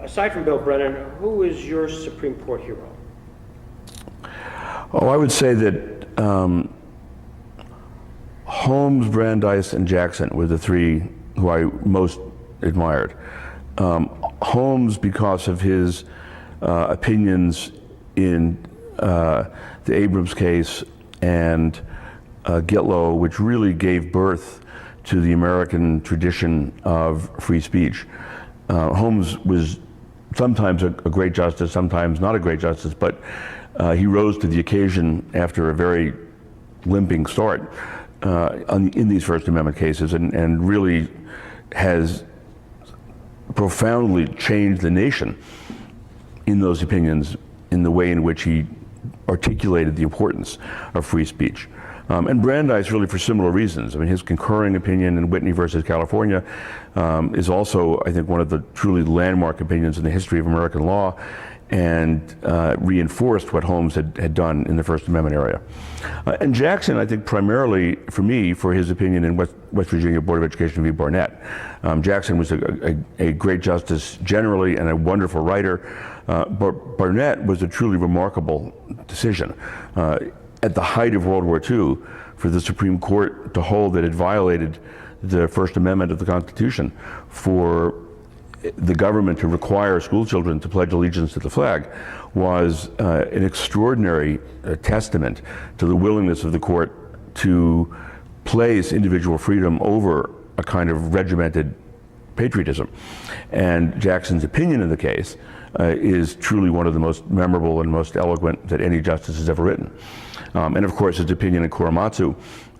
Aside from Bill Brennan, who is your Supreme Court hero? Oh, I would say that Holmes, Brandeis, and Jackson were the three who I most admired. Holmes, because of his opinions in the Abrams case and Gitlow, which really gave birth to the American tradition of free speech. Holmes was sometimes a great justice, sometimes not a great justice, but he rose to the occasion after a very limping start in these First Amendment cases, and really has profoundly changed the nation in those opinions, in the way in which he articulated the importance of free speech. And Brandeis, really for similar reasons. I mean, his concurring opinion in Whitney versus California is also, I think, one of the truly landmark opinions in the history of American law, and reinforced what Holmes had done in the First Amendment area. And Jackson, I think, primarily for me, for his opinion in West Virginia Board of Education v. Barnett. Jackson was a great justice generally and a wonderful writer, but Barnett was a truly remarkable decision. At the height of World War II, for the Supreme Court to hold that it violated the First Amendment of the Constitution, for the government to require school children to pledge allegiance to the flag, was an extraordinary testament to the willingness of the court to place individual freedom over a kind of regimented patriotism. And Jackson's opinion in the case is truly one of the most memorable and most eloquent that any justice has ever written. And of course, his opinion in Korematsu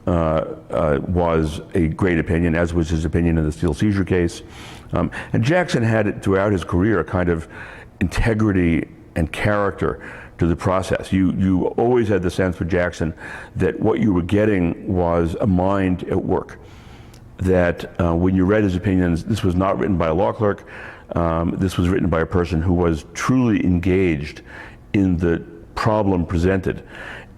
was a great opinion, as was his opinion in the steel seizure case. And Jackson had, throughout his career, a kind of integrity and character to the process. You always had the sense with Jackson that what you were getting was a mind at work. That when you read his opinions, this was not written by a law clerk. This was written by a person who was truly engaged in the problem presented.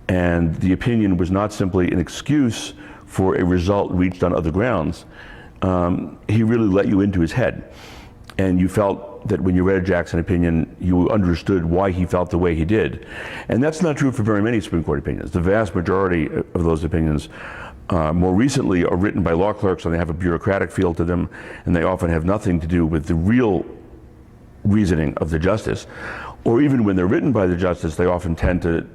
And the opinion was not simply an excuse for a result reached on other grounds. He really let you into his head. And you felt that when you read a Jackson opinion, you understood why he felt the way he did. And that's not true for very many Supreme Court opinions. The vast majority of those opinions more recently are written by law clerks, and they have a bureaucratic feel to them, and they often have nothing to do with the real reasoning of the justice. Or even when they're written by the justice, they often tend to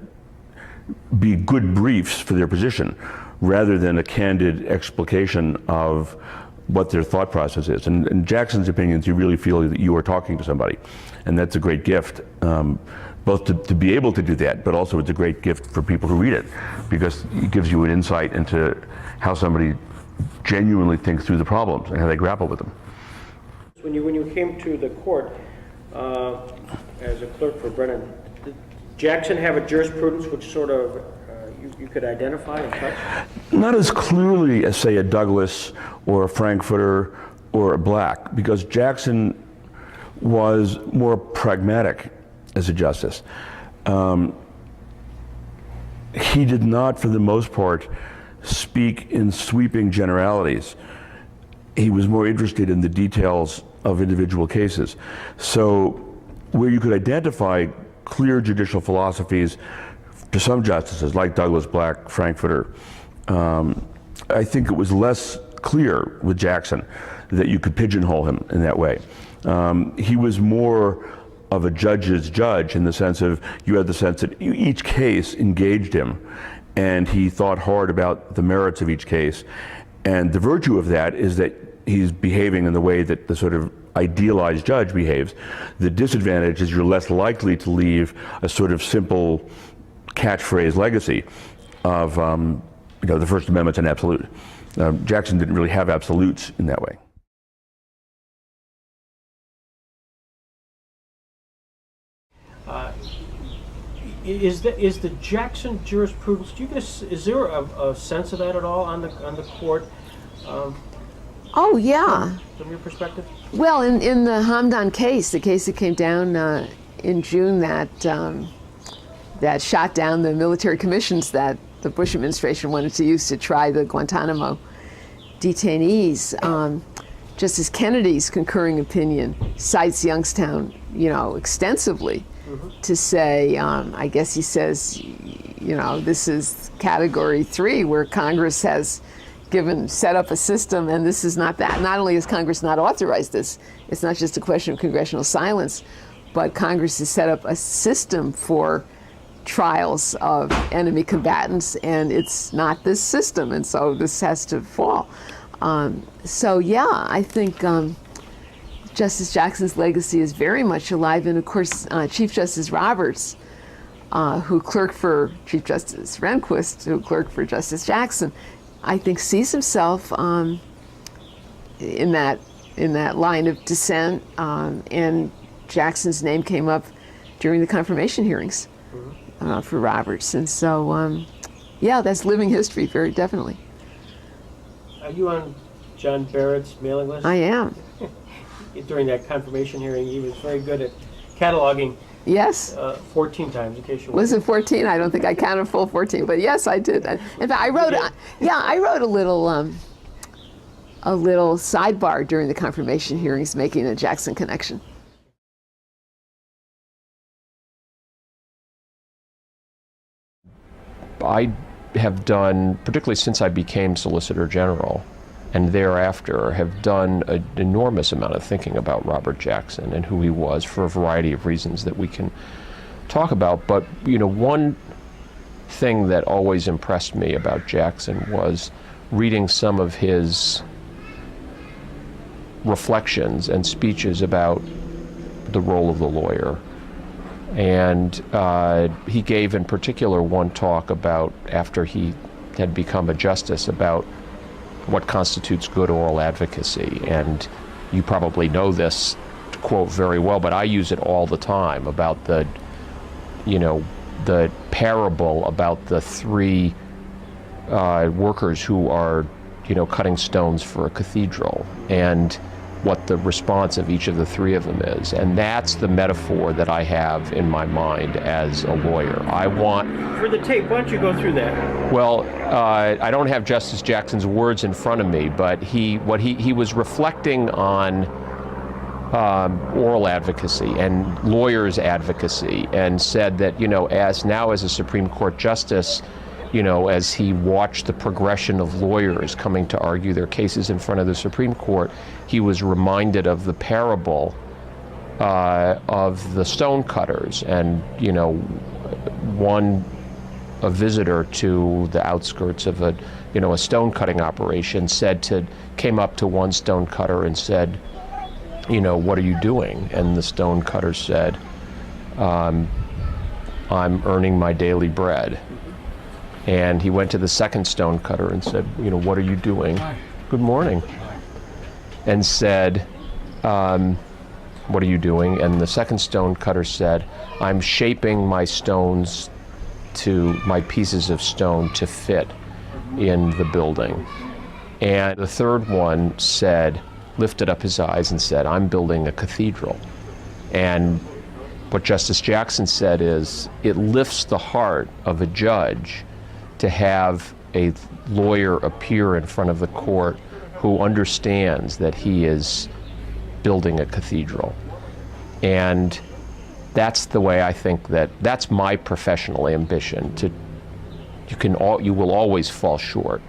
be good briefs for their position, rather than a candid explication of what their thought process is. And in Jackson's opinions, you really feel that you are talking to somebody. And that's a great gift, both to be able to do that, but also it's a great gift for people who read it, because it gives you an insight into how somebody genuinely thinks through the problems and how they grapple with them. When you came to the court as a clerk for Brennan, did Jackson have a jurisprudence which sort of you could identify and touch? Not as clearly as, say, a Douglas or a Frankfurter or a Black, because Jackson was more pragmatic as a justice. He did not, for the most part, speak in sweeping generalities. He was more interested in the details of individual cases. So where you could identify clear judicial philosophies to some justices, like Douglas, Black, Frankfurter, I think it was less clear with Jackson that you could pigeonhole him in that way. He was more of a judge's judge, in the sense of, you had the sense that each case engaged him, and he thought hard about the merits of each case. And the virtue of that is that he's behaving in the way that the sort of idealized judge behaves. The disadvantage is you're less likely to leave a sort of simple catchphrase legacy of the First Amendment's an absolute. Jackson didn't really have absolutes in that way. Is the Jackson jurisprudence? Is there a sense of that at all on the court? Oh yeah. From your perspective? Well, in the Hamdan case, the case that came down in June, that shot down the military commissions that the Bush administration wanted to use to try the Guantanamo detainees. Justice Kennedy's concurring opinion cites Youngstown, extensively to say, I guess he says, this is category 3 where Congress has set up a system, and this is not that. Not only has Congress not authorized this, it's not just a question of congressional silence, but Congress has set up a system for trials of enemy combatants, and it's not this system, and so this has to fall. I think Justice Jackson's legacy is very much alive, and of course Chief Justice Roberts, who clerked for Chief Justice Rehnquist, who clerked for Justice Jackson, I think sees himself in that line of descent, and Jackson's name came up during the confirmation hearings for Roberts, and so that's living history, very definitely. Are you on John Barrett's mailing list? I am. During that confirmation hearing, he was very good at cataloging. Yes. 14 times, in case you Was it 14? I don't think I counted full 14, but yes, I did. In fact, I wrote a little sidebar during the confirmation hearings, making a Jackson connection. I have done, particularly since I became Solicitor General, and thereafter have done an enormous amount of thinking about Robert Jackson and who he was for a variety of reasons that we can talk about. But one thing that always impressed me about Jackson was reading some of his reflections and speeches about the role of the lawyer. And he gave in particular one talk about, after he had become a justice, about what constitutes good oral advocacy. And you probably know this quote very well, but I use it all the time about the parable about the 3 workers who are, cutting stones for a cathedral, and what the response of each of the 3 of them is. And that's the metaphor that I have in my mind as a lawyer. I want... For the tape, why don't you go through that? Well, I don't have Justice Jackson's words in front of me, but he was reflecting on oral advocacy and lawyers' advocacy, and said that, as a Supreme Court justice, as he watched the progression of lawyers coming to argue their cases in front of the Supreme Court, he was reminded of the parable of the stonecutters. And, a visitor to the outskirts of a stone-cutting operation came up to one stonecutter and said, what are you doing? And the stonecutter said, I'm earning my daily bread. And he went to the second stonecutter and said, what are you doing? Hi. Good morning. Hi. And said, what are you doing? And the second stonecutter said, I'm shaping my pieces of stone to fit in the building. And the third one lifted up his eyes and said, I'm building a cathedral. And what Justice Jackson said is, it lifts the heart of a judge to have a lawyer appear in front of the court who understands that he is building a cathedral. And that's the way I think that's my professional ambition. You will always fall short,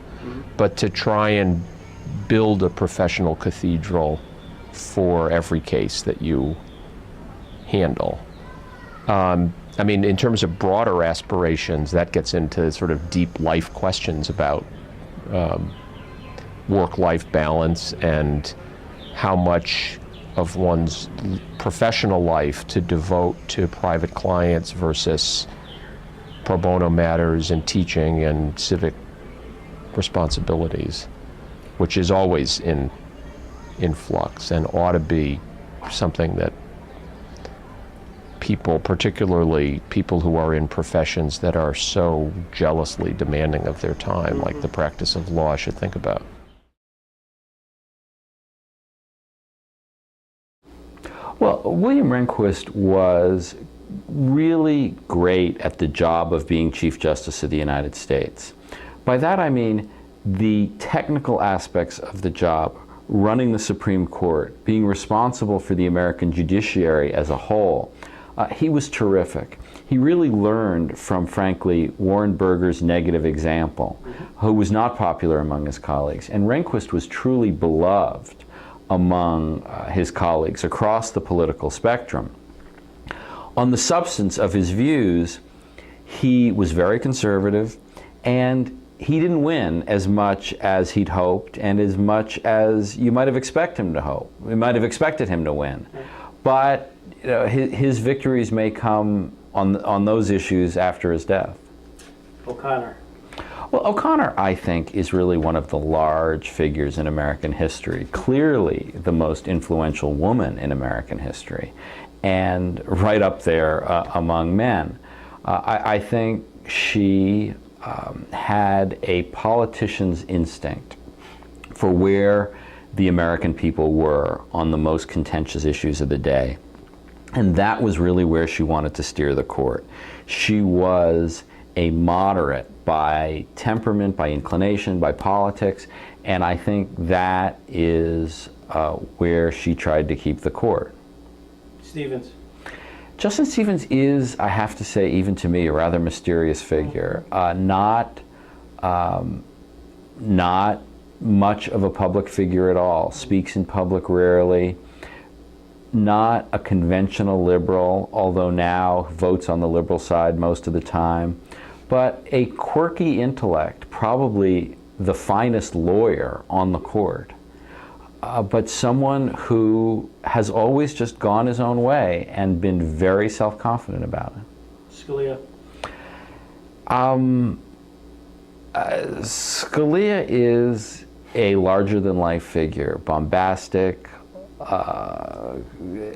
but to try and build a professional cathedral for every case that you handle. In terms of broader aspirations, that gets into sort of deep life questions about work-life balance and how much of one's professional life to devote to private clients versus pro bono matters and teaching and civic responsibilities, which is always in flux and ought to be something that people, particularly people who are in professions that are so jealously demanding of their time, like the practice of law, should think about. Well, William Rehnquist was really great at the job of being Chief Justice of the United States. By that I mean the technical aspects of the job running the Supreme Court, being responsible for the American judiciary as a whole, he was terrific. He really learned from, frankly, Warren Burger's negative example, who was not popular among his colleagues. And Rehnquist was truly beloved among his colleagues across the political spectrum. On the substance of his views, he was very conservative, and he didn't win as much as he'd hoped and as much as you might have expected him to hope. We might have expected him to win. But you know, his victories may come on those issues after his death. O'Connor. Well, O'Connor, I think, is really one of the large figures in American history, clearly the most influential woman in American history, and right up there among men. I think she had a politician's instinct for where the American people were on the most contentious issues of the day. And that was really where she wanted to steer the court. She was a moderate by temperament, by inclination, by politics, and I think that is where she tried to keep the court. Stevens. Justice Stevens is, I have to say, even to me, a rather mysterious figure. Not much of a public figure at all, speaks in public rarely, not a conventional liberal, although now votes on the liberal side most of the time, but a quirky intellect, probably the finest lawyer on the court, but someone who has always just gone his own way and been very self-confident about it. Scalia. Scalia is a larger-than-life figure, bombastic,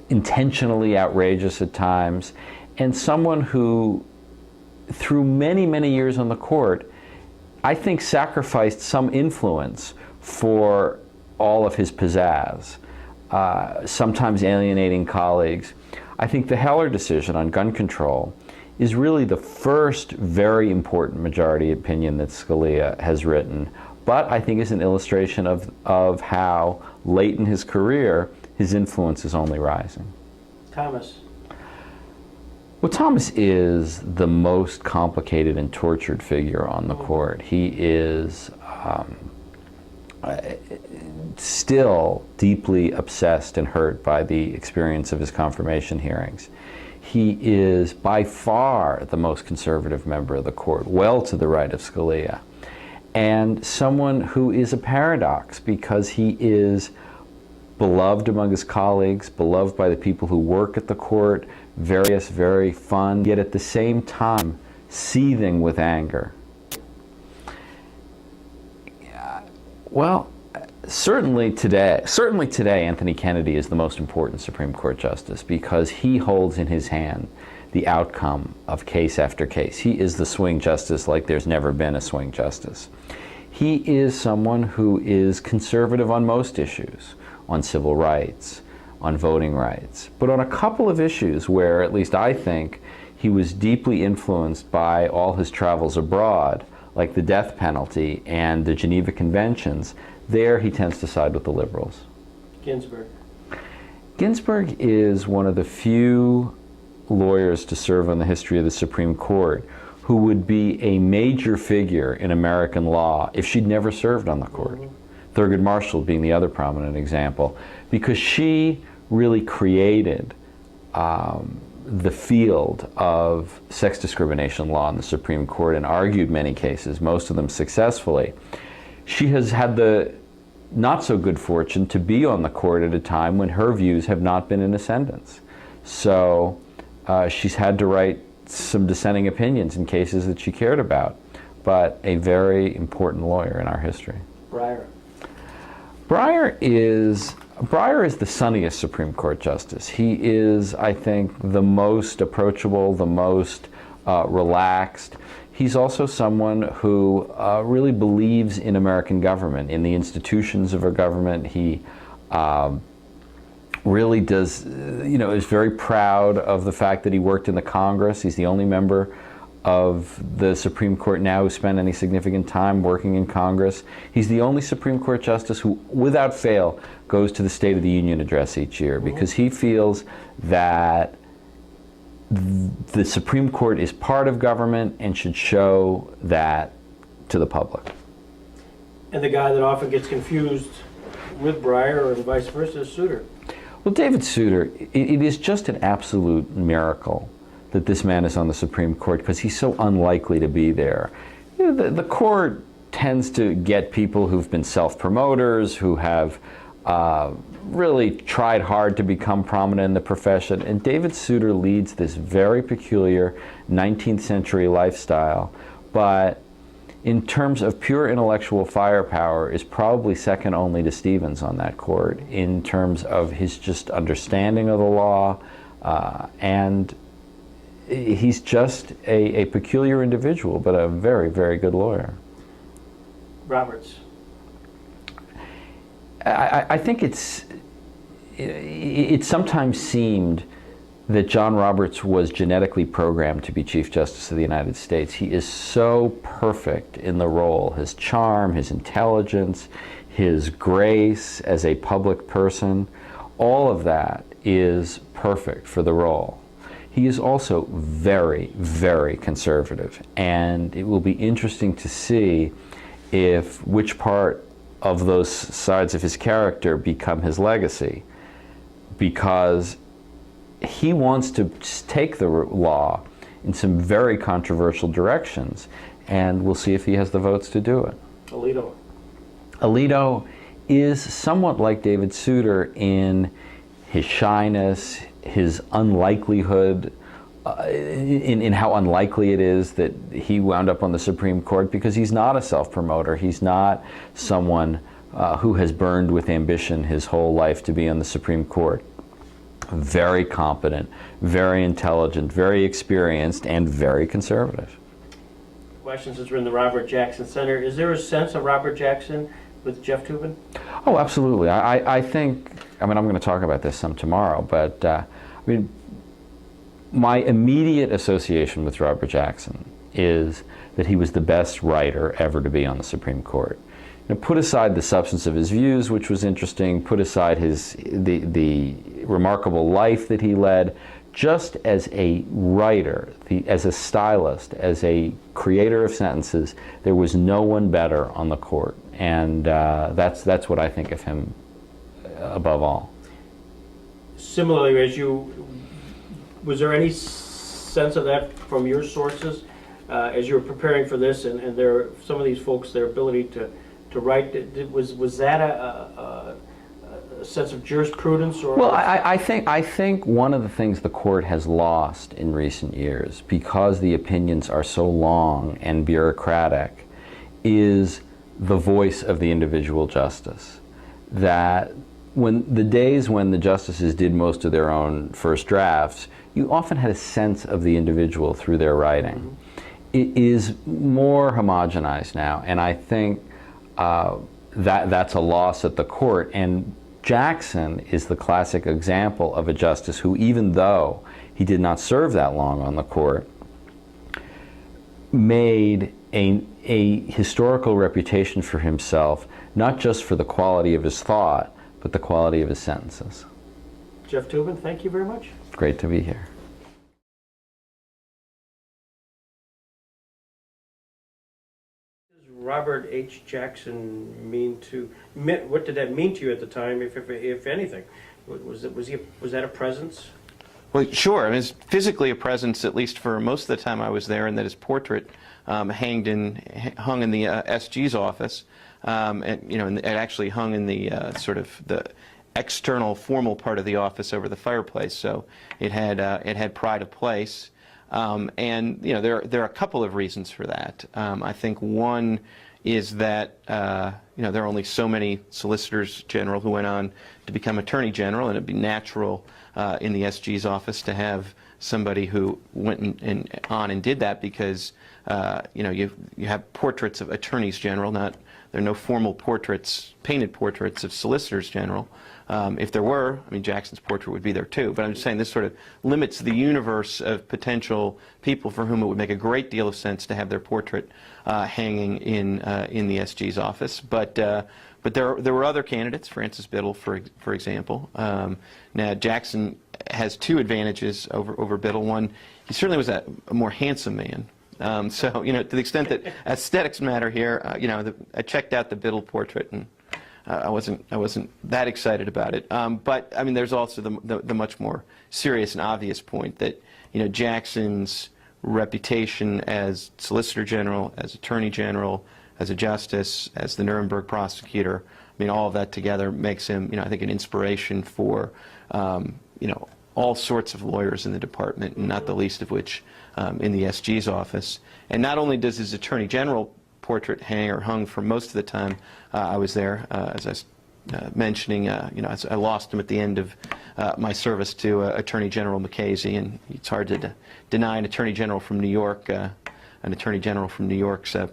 intentionally outrageous at times, and someone who, through many, many years on the court, I think sacrificed some influence for all of his pizzazz, sometimes alienating colleagues. I think the Heller decision on gun control is really the first very important majority opinion that Scalia has written, but I think is an illustration of how late in his career his influence is only rising. Thomas. Well, Thomas is the most complicated and tortured figure on the court. He is still deeply obsessed and hurt by the experience of his confirmation hearings. He is by far the most conservative member of the court, well to the right of Scalia, and someone who is a paradox because he is beloved among his colleagues, beloved by the people who work at the court, very fun, yet at the same time seething with anger. Well, certainly today, Anthony Kennedy is the most important Supreme Court justice because he holds in his hand the outcome of case after case. He is the swing justice like there's never been a swing justice. He is someone who is conservative on most issues, on civil rights, on voting rights, but on a couple of issues where, at least I think, he was deeply influenced by all his travels abroad, like the death penalty and the Geneva Conventions. There he tends to side with the liberals. Ginsburg. Ginsburg is one of the few lawyers to serve on the history of the Supreme Court who would be a major figure in American law if she'd never served on the court. Thurgood Marshall being the other prominent example, because she really created the field of sex discrimination law in the Supreme Court and argued many cases, most of them successfully. She has had the not so good fortune to be on the court at a time when her views have not been in ascendance. So she's had to write some dissenting opinions in cases that she cared about, but a very important lawyer in our history. Breyer. Breyer is the sunniest Supreme Court justice. He is, I think, the most approachable, the most relaxed. He's also someone who really believes in American government, in the institutions of our government. He really does, is very proud of the fact that he worked in the Congress. He's the only member of the Supreme Court now who spent any significant time working in Congress. He's the only Supreme Court justice who, without fail, goes to the State of the Union address each year because he feels that the Supreme Court is part of government and should show that to the public. And the guy that often gets confused with Breyer and vice versa is Souter. Well, David Souter, it is just an absolute miracle that this man is on the Supreme Court because he's so unlikely to be there. You know, the court tends to get people who've been self-promoters, who have really tried hard to become prominent in the profession, and David Souter leads this very peculiar 19th century lifestyle, but in terms of pure intellectual firepower is probably second only to Stevens on that court in terms of his just understanding of the law, and he's just a peculiar individual, but a very, very good lawyer. Roberts. I think it sometimes seemed that John Roberts was genetically programmed to be Chief Justice of the United States. He is so perfect in the role. His charm, his intelligence, his grace as a public person, all of that is perfect for the role. He is also very, very conservative, and it will be interesting to see which part of those sides of his character become his legacy, because he wants to take the law in some very controversial directions, and we'll see if he has the votes to do it. Alito. Alito is somewhat like David Souter in his shyness, his unlikelihood, in how unlikely it is that he wound up on the Supreme Court, because he's not a self-promoter. He's not someone who has burned with ambition his whole life to be on the Supreme Court. Very competent, very intelligent, very experienced, and very conservative. Question, since we're in the Robert Jackson Center, is there a sense of Robert Jackson with Jeff Toobin? Oh, absolutely. I think, I'm going to talk about this some tomorrow, but my immediate association with Robert Jackson is that he was the best writer ever to be on the Supreme Court. Put aside the substance of his views, which was interesting, put aside the remarkable life that he led, just as a writer, as a stylist, as a creator of sentences, there was no one better on the court. And that's what I think of him above all. Similarly, was there any sense of that from your sources as you were preparing for this, and there some of these folks, their ability to write, was that a sense of jurisprudence? Or well, I think one of the things the court has lost in recent years, because the opinions are so long and bureaucratic, is the voice of the individual justice. That when the days when the justices did most of their own first drafts, you often had a sense of the individual through their writing. It is more homogenized now, and I think that's a loss at the court. And Jackson is the classic example of a justice who, even though he did not serve that long on the court, made a historical reputation for himself, not just for the quality of his thought, but the quality of his sentences. Jeff Toobin, thank you very much. Great to be here. Robert H. Jackson what did that mean to you at the time, if anything? Was that a presence? Well, sure. I mean, it's physically a presence, at least for most of the time I was there, and that his portrait hung in the SG's office, and it actually hung in the sort of the external formal part of the office over the fireplace. So it had pride of place. And there are a couple of reasons for that. I think one is that there are only so many solicitors general who went on to become attorney general, and it'd be natural in the SG's office to have somebody who went on and did that, because you have portraits of attorneys general, not there are no formal portraits, painted portraits of solicitors general. If there were, I mean, Jackson's portrait would be there too, but I'm just saying this sort of limits the universe of potential people for whom it would make a great deal of sense to have their portrait hanging in the SG's office. But there were other candidates, Francis Biddle, for example. Now, Jackson has two advantages over Biddle. One, he certainly was a more handsome man. So, you know, to the extent that aesthetics matter here, you know, I checked out the Biddle portrait, and I wasn't that excited about it. But I mean, there's also the much more serious and obvious point that, you know, Jackson's reputation as Solicitor General, as Attorney General, as a justice, as the Nuremberg prosecutor, I mean, all of that together makes him, you know, I think an inspiration for, you know, all sorts of lawyers in the department, and not the least of which in the SG's office. And not only does his Attorney General portrait hung for most of the time I was there, as I was mentioning, you know, I lost him at the end of my service to Attorney General McCasey, and it's hard to deny an Attorney General from New York,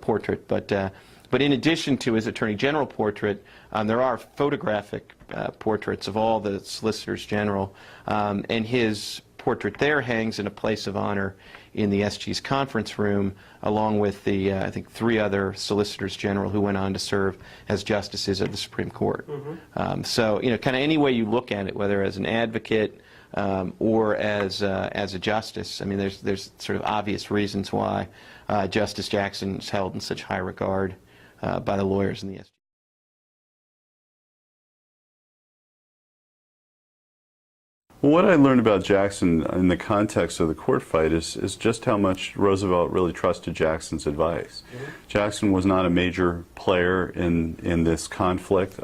portrait. But in addition to his Attorney General portrait, there are photographic portraits of all the Solicitors General, and his portrait there hangs in a place of honor in the SG's conference room, along with the, I think, 3 other Solicitors General who went on to serve as justices of the Supreme Court. So, you know, kind of any way you look at it, whether as an advocate or as a justice, I mean, there's sort of obvious reasons why Justice Jackson is held in such high regard by the lawyers in the SG. Well, what I learned about Jackson in the context of the court fight is just how much Roosevelt really trusted Jackson's advice. Jackson was not a major player in this conflict,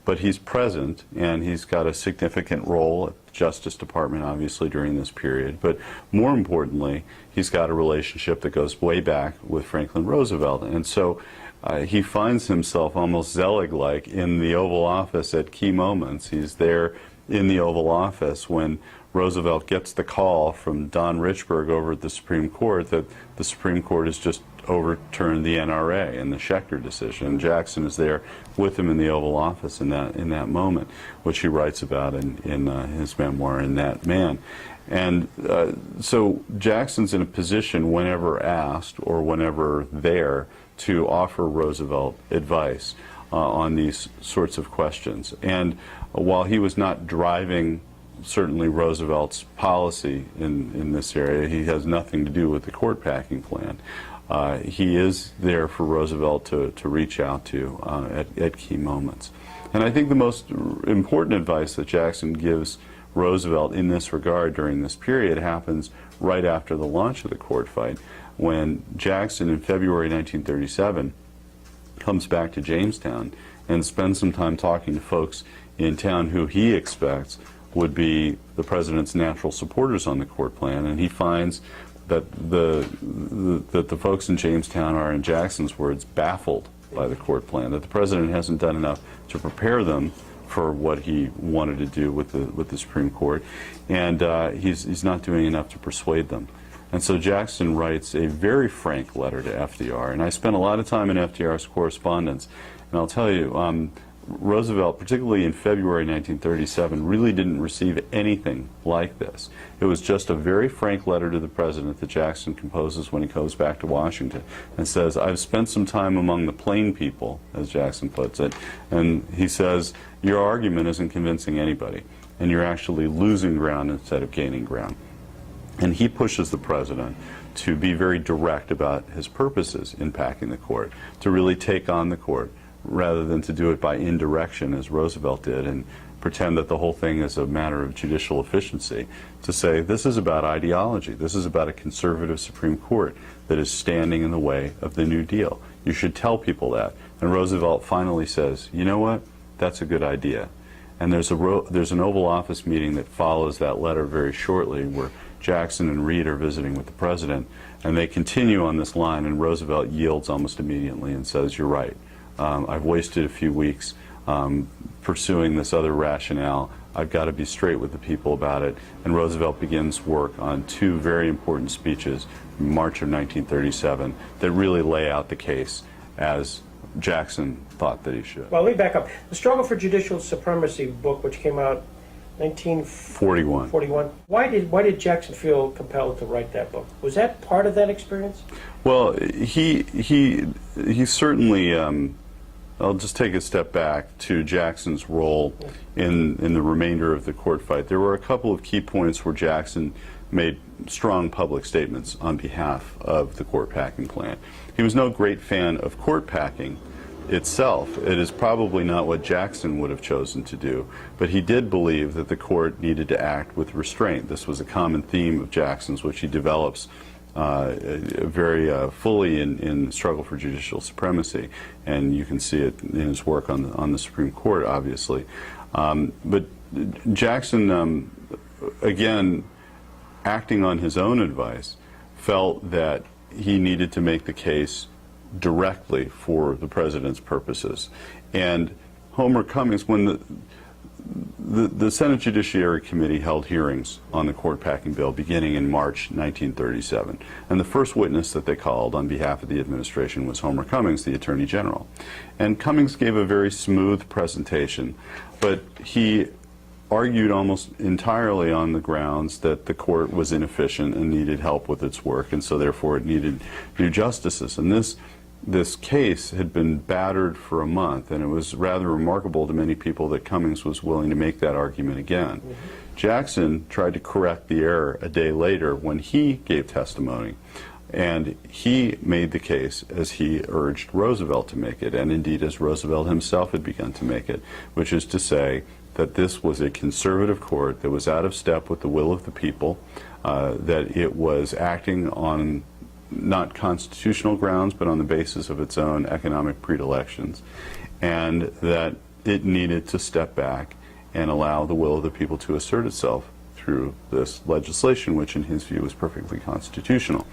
but he's present, and he's got a significant role at the Justice Department, obviously, during this period. But more importantly, he's got a relationship that goes way back with Franklin Roosevelt. And so he finds himself almost Zelig-like in the Oval Office at key moments. He's there in the Oval Office when Roosevelt gets the call from Don Richburg over at the Supreme Court that the Supreme Court has just overturned the NRA and the Schechter decision. Jackson is there with him in the Oval Office in that moment, which he writes about in his memoir, In That Man. And so Jackson's in a position, whenever asked or whenever there, to offer Roosevelt advice on these sorts of questions. And while he was not driving certainly Roosevelt's policy in this area, he has nothing to do with the court packing plan. He is there for Roosevelt to reach out to at key moments. And I think the most important advice that Jackson gives Roosevelt in this regard during this period happens right after the launch of the court fight, when Jackson in February 1937 comes back to Jamestown and spends some time talking to folks in town who he expects would be the president's natural supporters on the court plan, and he finds that the folks in Jamestown are, in Jackson's words, baffled by the court plan, that the president hasn't done enough to prepare them for what he wanted to do with the Supreme Court, and he's not doing enough to persuade them. And so Jackson writes a very frank letter to FDR, and I spent a lot of time in FDR's correspondence, and I'll tell you, Roosevelt, particularly in February 1937, really didn't receive anything like this. It was just a very frank letter to the president that Jackson composes when he goes back to Washington and says, I've spent some time among the plain people, as Jackson puts it, and he says, your argument isn't convincing anybody, and you're actually losing ground instead of gaining ground. And he pushes the president to be very direct about his purposes in packing the court, to really take on the court, rather than to do it by indirection as Roosevelt did and pretend that the whole thing is a matter of judicial efficiency, to say this is about ideology, this is about a conservative Supreme Court that is standing in the way of the New Deal. You should tell people that. And Roosevelt finally says, you know what, that's a good idea. And there's an Oval Office meeting that follows that letter very shortly, where Jackson and Reed are visiting with the president, and they continue on this line, and Roosevelt yields almost immediately and says, you're right. I've wasted a few weeks pursuing this other rationale. I've got to be straight with the people about it. And Roosevelt begins work on 2 very important speeches in March of 1937 that really lay out the case as Jackson thought that he should. Well, let me back up. The Struggle for Judicial Supremacy book, which came out 1941. 41. Why did Jackson feel compelled to write that book? Was that part of that experience? Well, he certainly. I'll just take a step back to Jackson's role in the remainder of the court fight. There were a couple of key points where Jackson made strong public statements on behalf of the court packing plan. He was no great fan of court packing itself. It is probably not what Jackson would have chosen to do, but he did believe that the court needed to act with restraint. This was a common theme of Jackson's, which he develops very fully in Struggle for Judicial Supremacy, and you can see it in his work on the Supreme Court, obviously. But Jackson, again, acting on his own advice, felt that he needed to make the case directly for the president's purposes. And Homer Cummings, when the Senate Judiciary Committee held hearings on the court packing bill beginning in March 1937, and the first witness that they called on behalf of the administration was Homer Cummings, the Attorney General. And Cummings gave a very smooth presentation, but he argued almost entirely on the grounds that the court was inefficient and needed help with its work, and so therefore it needed new justices. And this case had been battered for a month, and it was rather remarkable to many people that Cummings was willing to make that argument again. Jackson tried to correct the error a day later when he gave testimony, and he made the case as he urged Roosevelt to make it, and indeed as Roosevelt himself had begun to make it, which is to say that this was a conservative court that was out of step with the will of the people, that it was acting on not constitutional grounds, but on the basis of its own economic predilections, and that it needed to step back and allow the will of the people to assert itself through this legislation, which in his view was perfectly constitutional.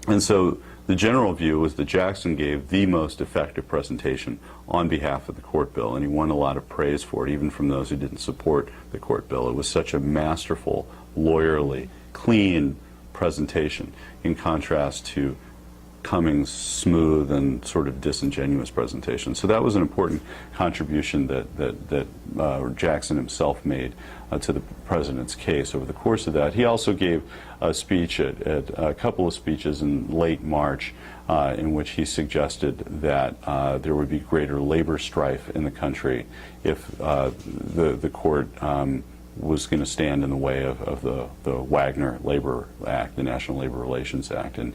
And so the general view was that Jackson gave the most effective presentation on behalf of the court bill, and he won a lot of praise for it, even from those who didn't support the court bill. It was such a masterful, lawyerly, clean presentation, in contrast to Cummings' smooth and sort of disingenuous presentation. So that was an important contribution that Jackson himself made to the president's case over the course of that. He also gave a speech at a couple of speeches in late March in which he suggested that there would be greater labor strife in the country if the court was going to stand in the way of the Wagner Labor Act, the National Labor Relations Act, and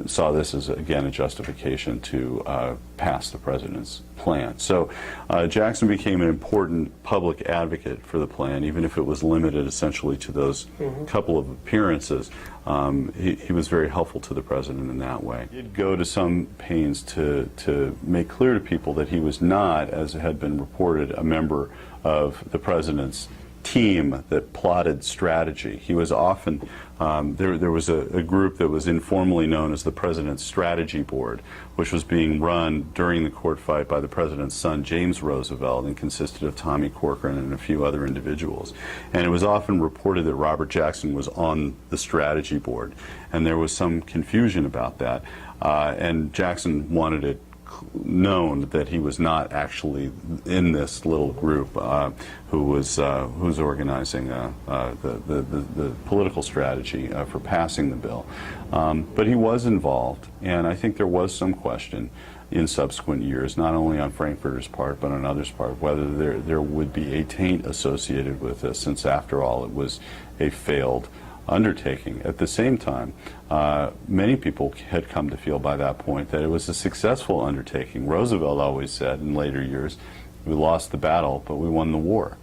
saw this as, again, a justification to pass the president's plan. So Jackson became an important public advocate for the plan, even if it was limited essentially to those couple of appearances. He was very helpful to the president in that way. He did go to some pains to make clear to people that he was not, as had been reported, a member of the president's team that plotted strategy. He was often, there was a group that was informally known as the President's Strategy Board, which was being run during the court fight by the president's son, James Roosevelt, and consisted of Tommy Corcoran and a few other individuals. And it was often reported that Robert Jackson was on the strategy board, and there was some confusion about that. And Jackson wanted it known that he was not actually in this little group who's organizing the political strategy for passing the bill. But he was involved, and I think there was some question in subsequent years, not only on Frankfurter's part, but on others' part, whether there would be a taint associated with this, since after all it was a failed undertaking. At the same time, many people had come to feel by that point that it was a successful undertaking. Roosevelt always said in later years, we lost the battle, but we won the war.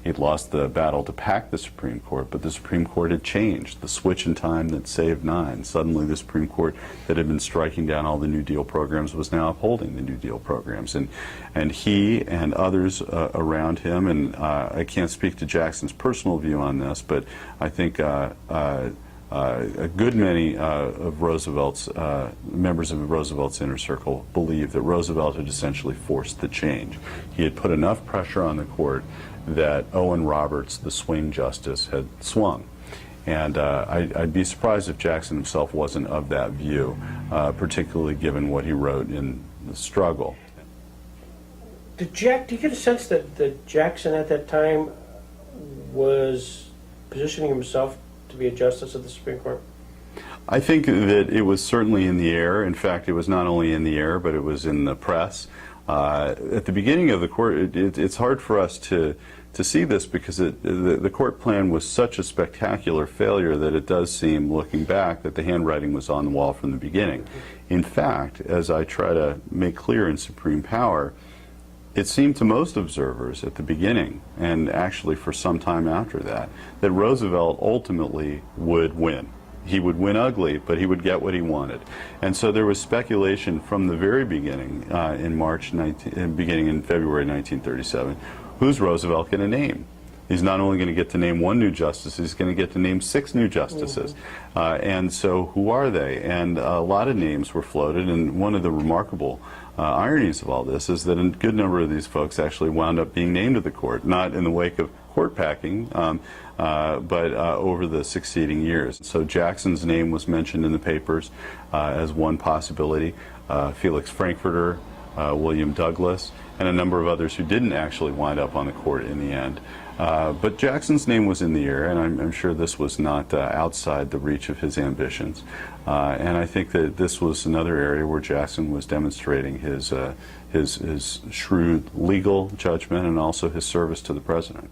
He'd lost the battle to pack the Supreme Court, but the Supreme Court had changed. The switch in time that saved 9. Suddenly the Supreme Court that had been striking down all the New Deal programs was now upholding the New Deal programs. And he and others around him, and I can't speak to Jackson's personal view on this, but I think a good many of Roosevelt's members of Roosevelt's inner circle believed that Roosevelt had essentially forced the change. He had put enough pressure on the court that Owen Roberts, the swing justice, had swung. And I'd be surprised if Jackson himself wasn't of that view, particularly given what he wrote in struggle. Do you get a sense that Jackson at that time was positioning himself to be a justice of the Supreme Court? I think that it was certainly in the air. In fact, it was not only in the air, but it was in the press. At the beginning of the court, it's hard for us to see this because the court plan was such a spectacular failure that it does seem, looking back, that the handwriting was on the wall from the beginning. In fact, as I try to make clear in Supreme Power, it seemed to most observers at the beginning, and actually for some time after that, that Roosevelt ultimately would win. He would win ugly, but he would get what he wanted. And so there was speculation from the very beginning, beginning in February 1937, who's Roosevelt going to name? He's not only going to get to name one new justice, he's going to get to name 6 new justices. And so who are they? And a lot of names were floated, and one of the remarkable ironies of all this is that a good number of these folks actually wound up being named to the court, not in the wake of court packing, but over the succeeding years. So Jackson's name was mentioned in the papers as one possibility. Felix Frankfurter, William Douglas, and a number of others who didn't actually wind up on the court in the end. But Jackson's name was in the air, and I'm sure this was not outside the reach of his ambitions. And I think that this was another area where Jackson was demonstrating his shrewd legal judgment and also his service to the president.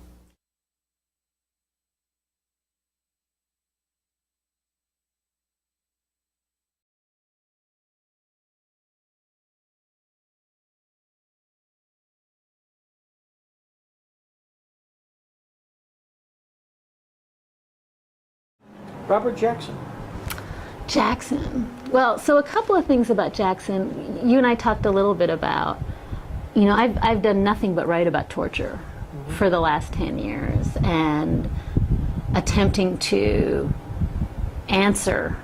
Robert Jackson. Well, so a couple of things about Jackson. You and I talked a little bit about, you know, I've done nothing but write about torture for the last 10 years and attempting to answer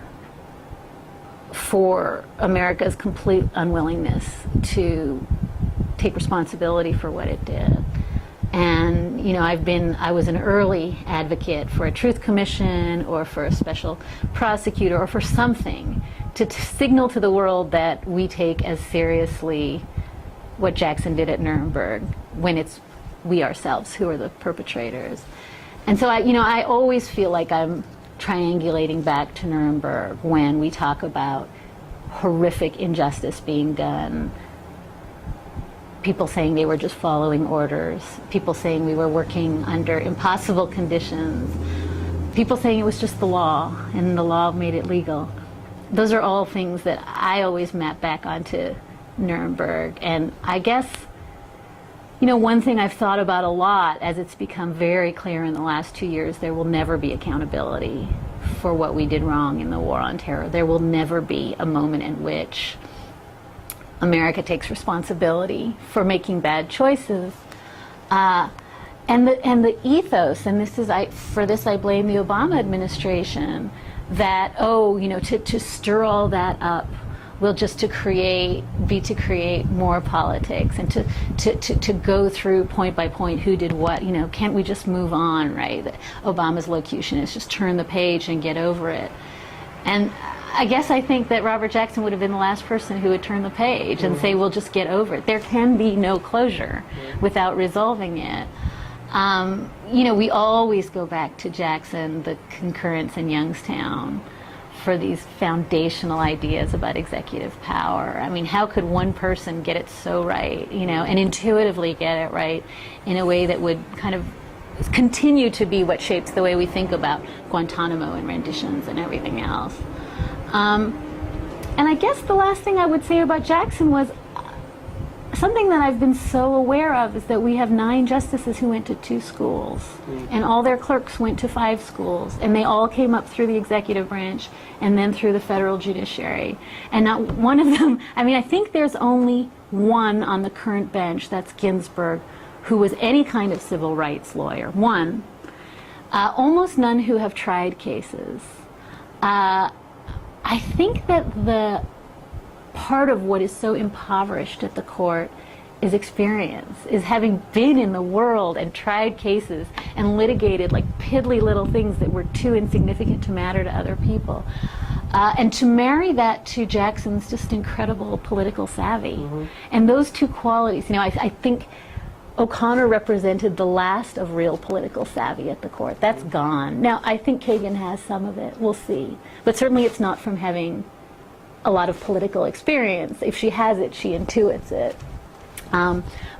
for America's complete unwillingness to take responsibility for what it did. And, you know, I was an early advocate for a truth commission or for a special prosecutor or for something to signal to the world that we take as seriously what Jackson did at Nuremberg when it's we ourselves who are the perpetrators. And so I always feel like I'm triangulating back to Nuremberg when we talk about horrific injustice being done. People saying they were just following orders, people saying we were working under impossible conditions, people saying it was just the law and the law made it legal. Those are all things that I always map back onto Nuremberg. And I guess, you know, one thing I've thought about a lot as it's become very clear in the last 2 years, there will never be accountability for what we did wrong in the war on terror. There will never be a moment in which America takes responsibility for making bad choices, and the ethos, and this is for this I blame the Obama administration, that to stir all that up will just to create more politics and to go through point by point who did what. You know, can't we just move on, right? Obama's locution is just turn the page and get over it. And I guess I think that Robert Jackson would have been the last person who would turn the page and say, we'll just get over it. There can be no closure without resolving it. You know, we always go back to Jackson, the concurrence in Youngstown, for these foundational ideas about executive power. I mean, how could one person get it so right, you know, and intuitively get it right in a way that would kind of continue to be what shapes the way we think about Guantanamo and renditions and everything else. And I guess the last thing I would say about Jackson was something that I've been so aware of is that we have 9 justices who went to 2 schools, and all their clerks went to 5 schools, and they all came up through the executive branch and then through the federal judiciary. And not one of them, I mean, I think there's only one on the current bench, that's Ginsburg, who was any kind of civil rights lawyer. One. Almost none who have tried cases. I think that the part of what is so impoverished at the court is experience, is having been in the world and tried cases and litigated like piddly little things that were too insignificant to matter to other people. And to marry that to Jackson's just incredible political savvy. And those two qualities, I think O'Connor represented the last of real political savvy at the court. That's gone. Now, I think Kagan has some of it. We'll see. But certainly it's not from having a lot of political experience. If she has it, she intuits it.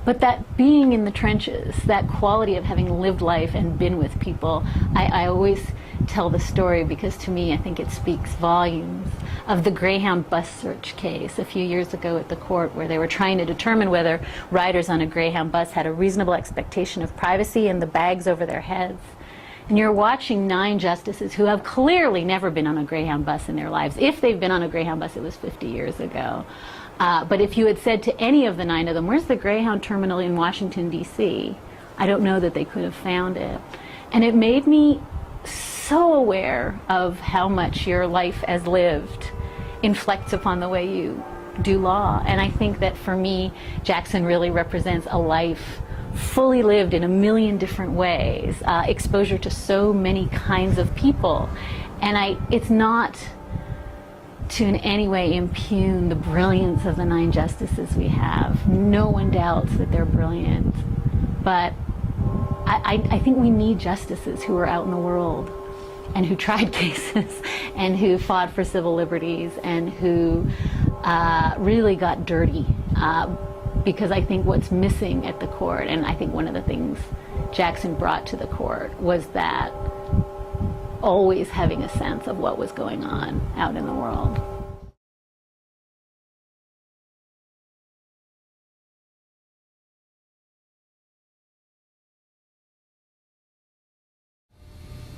But that being in the trenches, that quality of having lived life and been with people, I always tell the story because to me I think it speaks volumes of the Greyhound bus search case a few years ago at the court, where they were trying to determine whether riders on a Greyhound bus had a reasonable expectation of privacy in the bags over their heads. And you're watching 9 justices who have clearly never been on a Greyhound bus in their lives. If they've been on a Greyhound bus, it was 50 years ago. But if you had said to any of the 9 of them, where's the Greyhound terminal in Washington, D.C., I don't know that they could have found it. And it made me so aware of how much your life as lived inflects upon the way you do law. And I think that for me, Jackson really represents a life fully lived in a million different ways, exposure to so many kinds of people. And it's not to in any way impugn the brilliance of the 9 justices we have. No one doubts that they're brilliant. But I think we need justices who are out in the world and who tried cases and who fought for civil liberties and who really got dirty. Because I think what's missing at the court, and I think one of the things Jackson brought to the court, was that always having a sense of what was going on out in the world.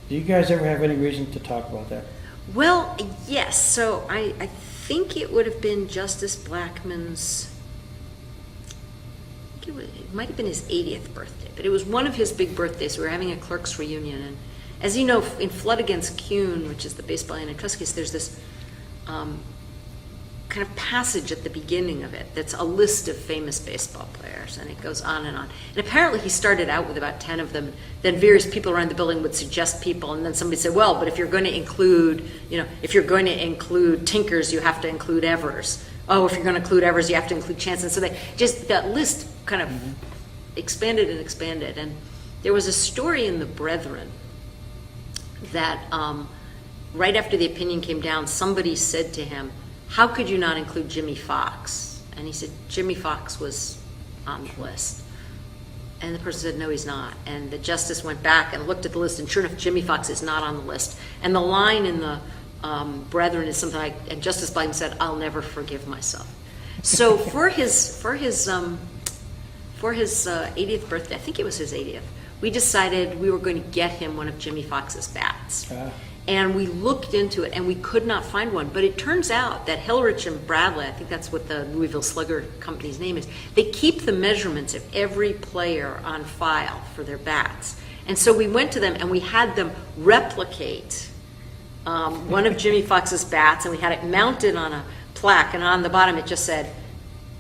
Do you guys ever have any reason to talk about that? Well, yes. So I think it would have been Justice Blackmun's, it might have been his 80th birthday, but it was one of his big birthdays. We were having a clerks reunion, and as you know, in Flood against Kuhn, which is the baseball antitrust case, there's this kind of passage at the beginning of it that's a list of famous baseball players, and it goes on. And apparently he started out with about 10 of them. Then various people around the building would suggest people, and then somebody said, well, but if you're going to include, if you're going to include Tinkers, you have to include Evers. Oh, if you're going to include Evers, you have to include Chance. And so that list kind of expanded and expanded. And there was a story in the Brethren that right after the opinion came down, somebody said to him, how could you not include Jimmy Fox? And he said, Jimmy Fox was on the list. And the person said, no, he's not. And the justice went back and looked at the list, and sure enough, Jimmy Fox is not on the list. And the line in the Brethren is something like, and Justice Blackmun said, I'll never forgive myself. So for his 80th birthday, I think it was his 80th, we decided we were going to get him one of Jimmy Fox's bats. And we looked into it, and we could not find one. But it turns out that Hillrich and Bradley, I think that's what the Louisville Slugger Company's name is, they keep the measurements of every player on file for their bats. And so we went to them, and we had them replicate one of Jimmy Fox's bats, and we had it mounted on a plaque, and on the bottom it just said,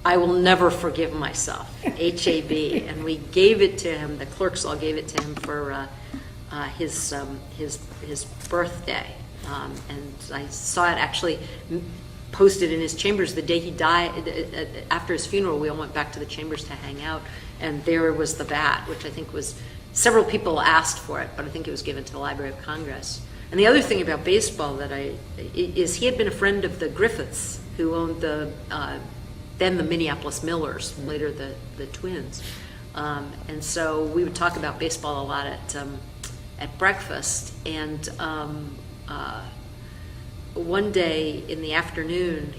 I will never forgive myself, H-A-B. And we gave it to him, the clerks all gave it to him for his birthday, and I saw it actually posted in his chambers the day he died. After his funeral, we all went back to the chambers to hang out, and there was the bat, which I think was, several people asked for it, but I think it was given to the Library of Congress. And the other thing about baseball is he had been a friend of the Griffiths, who owned then the Minneapolis Millers, later the Twins, and so we would talk about baseball a lot at breakfast. And one day in the afternoon,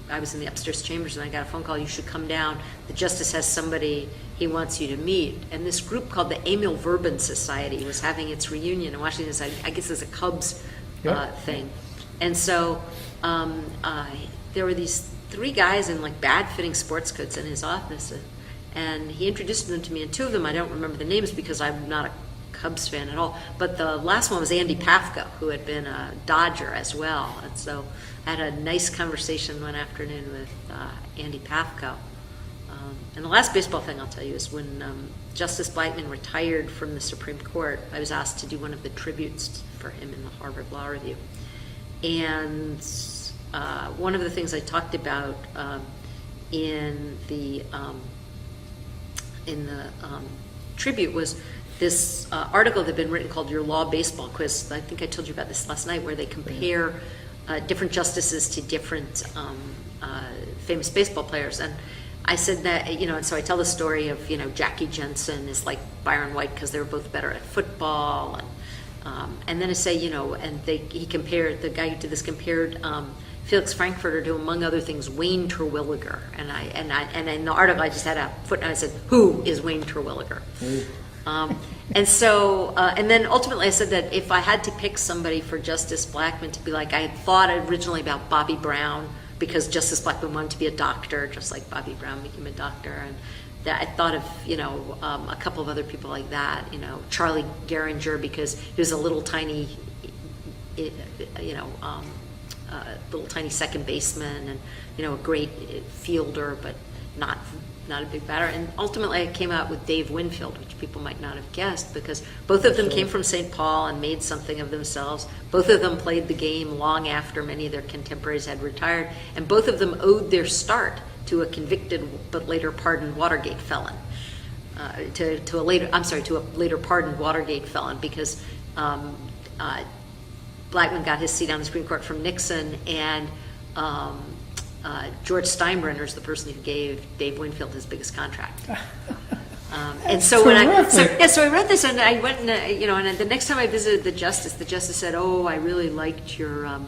I was in the upstairs chambers, and I got a phone call, you should come down. The justice has somebody he wants you to meet. And this group called the Emil Verbin Society was having its reunion in Washington. I guess it's a Cubs thing. And so there were these 3 guys in like bad-fitting sports coats in his office, and he introduced them to me, and 2 of them I don't remember the names because I'm not a Cubs fan at all, but the last one was Andy Pafko, who had been a Dodger as well. And so I had a nice conversation one afternoon with Andy Pafko, And the last baseball thing I'll tell you is when Justice Blackmun retired from the Supreme Court, I was asked to do one of the tributes for him in the Harvard Law Review. And one of the things I talked about in the tribute was this article that had been written called Your Law Baseball Quiz. I think I told you about this last night, where they compare different justices to different famous baseball players. And I said that, and so I tell the story of, Jackie Jensen is like Byron White because they were both better at football. And then I say, the guy who did this compared Felix Frankfurter to, among other things, Wayne Terwilliger. And in the article I just had a footnote. I said, who is Wayne Terwilliger? And then ultimately I said that if I had to pick somebody for Justice Blackmun to be like, I had thought originally about Bobby Brown, because Justice Blackmun wanted to be a doctor, just like Bobby Brown became a doctor. And that I thought of, a couple of other people like that, Charlie Gehringer, because he was a little tiny, little tiny second baseman, and, a great fielder, but not a big batter. And ultimately I came out with Dave Winfield, which people might not have guessed, because both of them came from St. Paul and made something of themselves. Both of them played the game long after many of their contemporaries had retired, and both of them owed their start to a convicted but later pardoned Watergate felon. To a later pardoned Watergate felon, because Blackmun got his seat on the Supreme Court from Nixon, and George Steinbrenner is the person who gave Dave Winfield his biggest contract. And so when so I read this, and I went and and the next time I visited the justice said, "Oh, I really liked your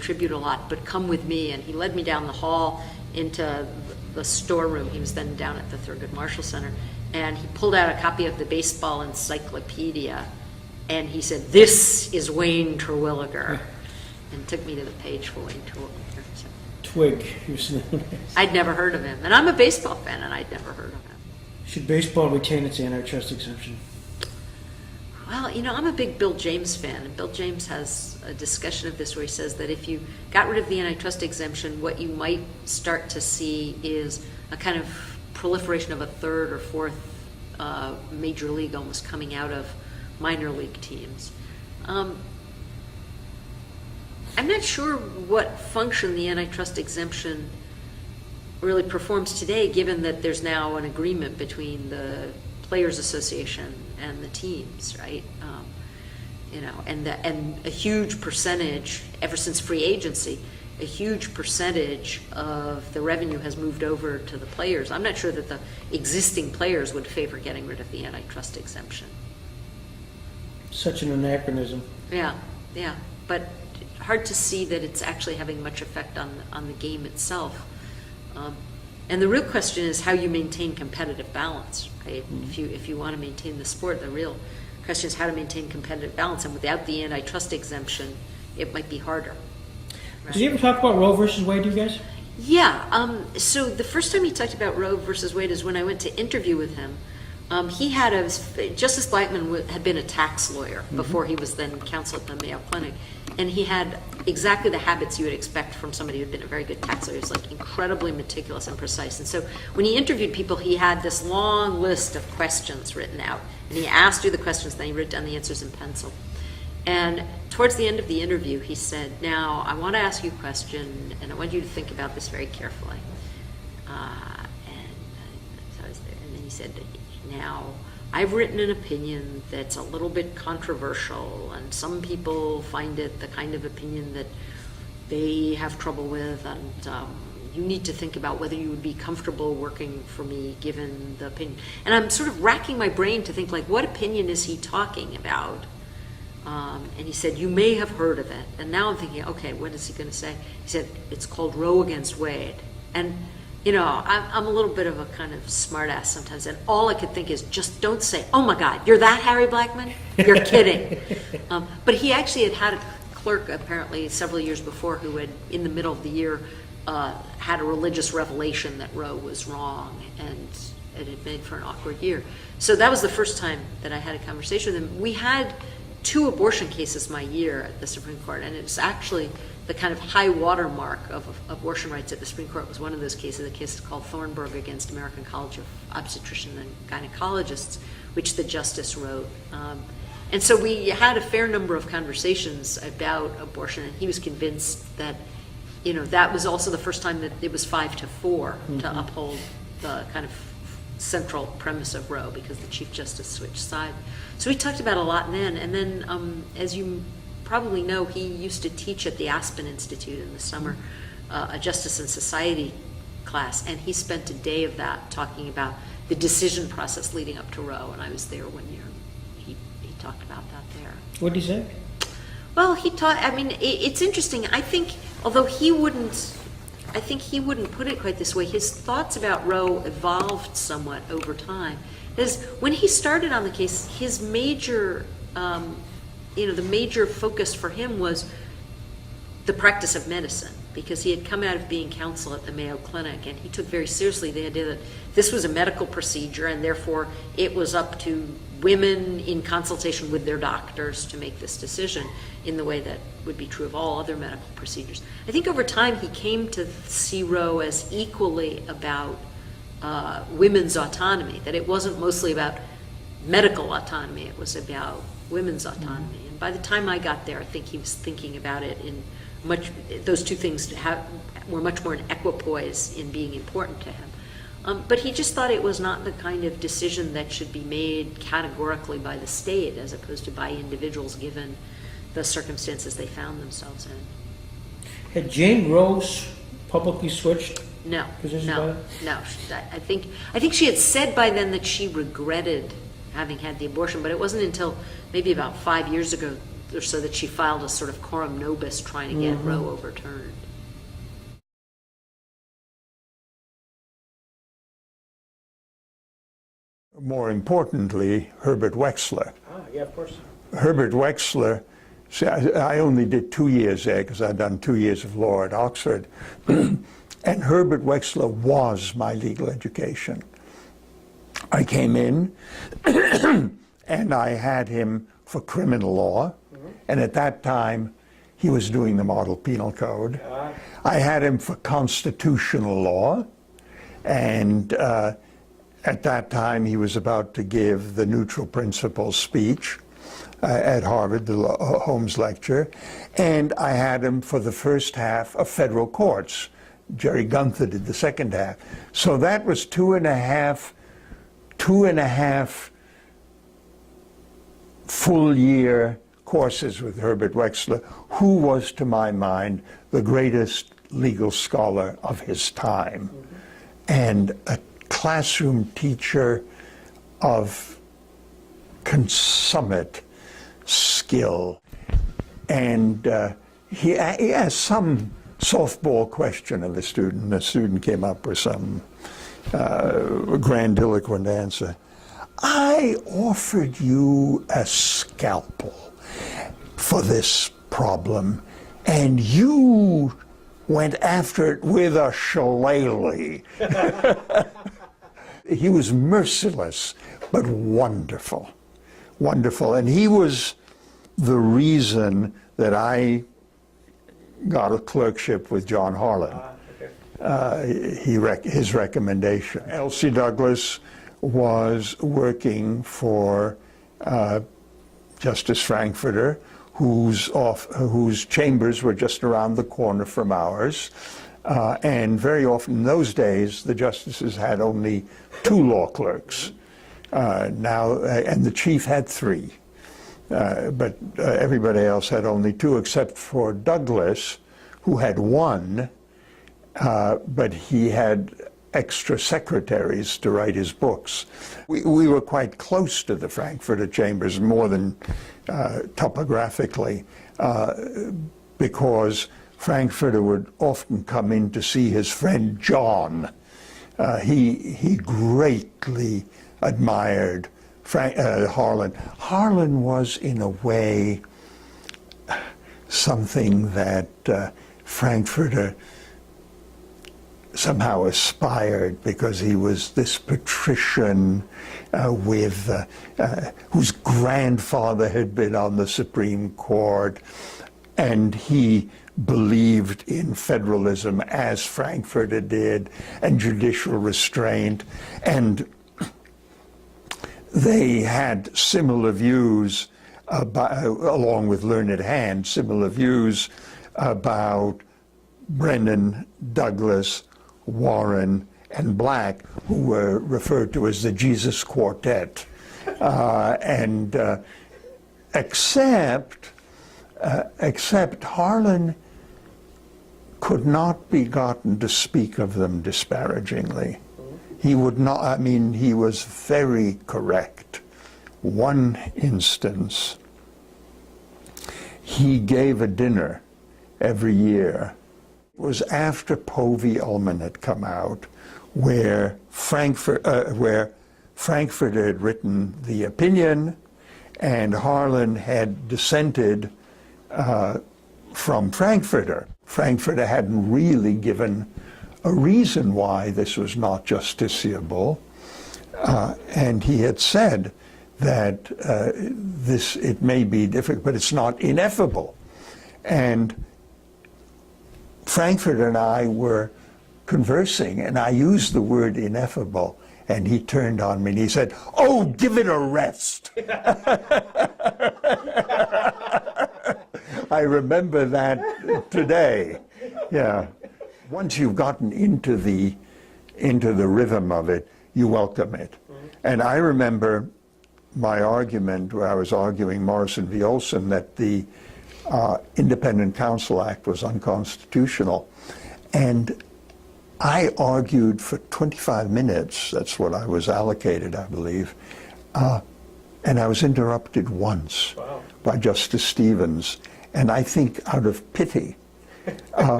tribute a lot, but come with me." And he led me down the hall into the storeroom. He was then down at the Thurgood Marshall Center, and he pulled out a copy of the baseball encyclopedia, and he said, "This is Wayne Terwilliger," and took me to the page for Wayne Terwilliger. So. Twig. I'd never heard of him, and I'm a baseball fan, and I'd never heard of him. Should baseball retain its antitrust exemption? Well, I'm a big Bill James fan, and Bill James has a discussion of this where he says that if you got rid of the antitrust exemption, what you might start to see is a kind of proliferation of a third or fourth major league almost coming out of minor league teams. I'm not sure what function the antitrust exemption really performs today, given that there's now an agreement between the Players Association and the teams, right? And a huge percentage, ever since free agency, a huge percentage of the revenue has moved over to the players. I'm not sure that the existing players would favor getting rid of the antitrust exemption. Such an anachronism. Yeah, but hard to see that it's actually having much effect on the game itself. And the real question is how you maintain competitive balance, right? Mm-hmm. If you want to maintain the sport, the real question is how to maintain competitive balance. And without the antitrust exemption, it might be harder. Right? Did you ever talk about Roe versus Wade, you guys? Yeah. So the first time he talked about Roe versus Wade is when I went to interview with him. Justice Blackmun had been a tax lawyer before he was then counsel at the Mayo Clinic, and he had exactly the habits you would expect from somebody who had been a very good tax lawyer. He was like incredibly meticulous and precise. And so when he interviewed people, he had this long list of questions written out, and he asked you the questions, then he wrote down the answers in pencil. And towards the end of the interview, he said, "Now, I want to ask you a question, and I want you to think about this very carefully." So I was there, and then he said, "Now, I've written an opinion that's a little bit controversial, and some people find it the kind of opinion that they have trouble with, and you need to think about whether you would be comfortable working for me given the opinion." And I'm sort of racking my brain to think, like, what opinion is he talking about? And he said, "You may have heard of it." And now I'm thinking, okay, what is he going to say? He said, "It's called Roe against Wade." And I'm a little bit of a kind of smartass sometimes, and all I could think is, just don't say, "Oh my God, you're that Harry Blackmun? You're kidding." But he actually had a clerk apparently several years before who had, in the middle of the year, had a religious revelation that Roe was wrong, and it had made for an awkward year. So that was the first time that I had a conversation with him. We had 2 abortion cases my year at the Supreme Court, and it's actually the kind of high watermark of abortion rights at the Supreme Court was one of those cases, a case called Thornburg against American College of Obstetricians and Gynecologists, which the justice wrote. And so we had a fair number of conversations about abortion, and he was convinced that, you know, that was also the first time that it was 5-4 to uphold the kind of central premise of Roe, because the Chief Justice switched sides. So we talked about a lot then, and then as you probably know, he used to teach at the Aspen Institute in the summer, a Justice and Society class, and he spent a day of that talking about the decision process leading up to Roe, and I was there one year. He talked about that there. What did he say? Well, he taught, I mean, it's interesting. I think, although he wouldn't put it quite this way, his thoughts about Roe evolved somewhat over time. Because when he started on the case, his major, the major focus for him was the practice of medicine, because he had come out of being counsel at the Mayo Clinic, and he took very seriously the idea that this was a medical procedure, and therefore it was up to women in consultation with their doctors to make this decision in the way that would be true of all other medical procedures. I think over time he came to see Roe as equally about women's autonomy, that it wasn't mostly about medical autonomy, it was about women's autonomy. And by the time I got there, I think he was thinking about it in those two things were much more in equipoise in being important to him. But he just thought it was not the kind of decision that should be made categorically by the state as opposed to by individuals given the circumstances they found themselves in. Had Jane Rose publicly switched? No. No. I think she had said by then that she regretted having had the abortion, but it wasn't until maybe about 5 years ago or so that she filed a sort of coram nobis trying to get Roe overturned. More importantly, Herbert Wexler. Yeah, of course. Herbert Wexler, see, I only did 2 years there because I'd done 2 years of law at Oxford. And Herbert Wexler was my legal education. I came in and I had him for criminal law. And at that time, he was doing the Model Penal Code. I had him for constitutional law. And at that time, he was about to give the neutral principles speech at Harvard, the Holmes lecture. And I had him for the first half of federal courts. Jerry Gunther did the second half. So that was two and a half full year courses with Herbert Wexler, who was, to my mind, the greatest legal scholar of his time, and a classroom teacher of consummate skill. And he asked some softball question of the student. The student came up with some grandiloquent answer. I offered you a scalpel for this problem, and you went after it with a shillelagh. He was merciless, but wonderful, wonderful. And he was the reason that I got a clerkship with John Harlan. His recommendation. Elsie Douglas was working for Justice Frankfurter, whose chambers were just around the corner from ours. And very often in those days, the justices had only 2 law clerks. And the chief had 3. But everybody else had only 2, except for Douglas, who had 1, but he had extra secretaries to write his books. We were quite close to the Frankfurter chambers, more than topographically, because Frankfurter would often come in to see his friend John. He greatly admired Harlan. Harlan was, in a way, something that Frankfurter somehow aspired because he was this patrician whose grandfather had been on the Supreme Court, and he believed in federalism as Frankfurter did, and judicial restraint, and they had similar views about, along with learned Hand, similar views about Brennan, Douglas, Warren, and Black, who were referred to as the Jesus Quartet, except Harlan could not be gotten to speak of them disparagingly. He would not, I mean, he was very correct. One instance, he gave a dinner every year. It was after Poe v. Ullman had come out, where Frankfurter had written the opinion, and Harlan had dissented from Frankfurter. Frankfurter hadn't really given a reason why this was not justiciable, and he had said that it may be difficult, but it's not ineffable. And Frankfurter and I were conversing, and I used the word ineffable, and he turned on me and he said, "Oh, give it a rest." I remember that today. Yeah. Once you've gotten into the rhythm of it, you welcome it. And I remember my argument where I was arguing Morrison v. Olson that the Independent Counsel Act was unconstitutional. And I argued for 25 minutes, that's what I was allocated, I believe, and I was interrupted once by Justice Stevens, and I think out of pity.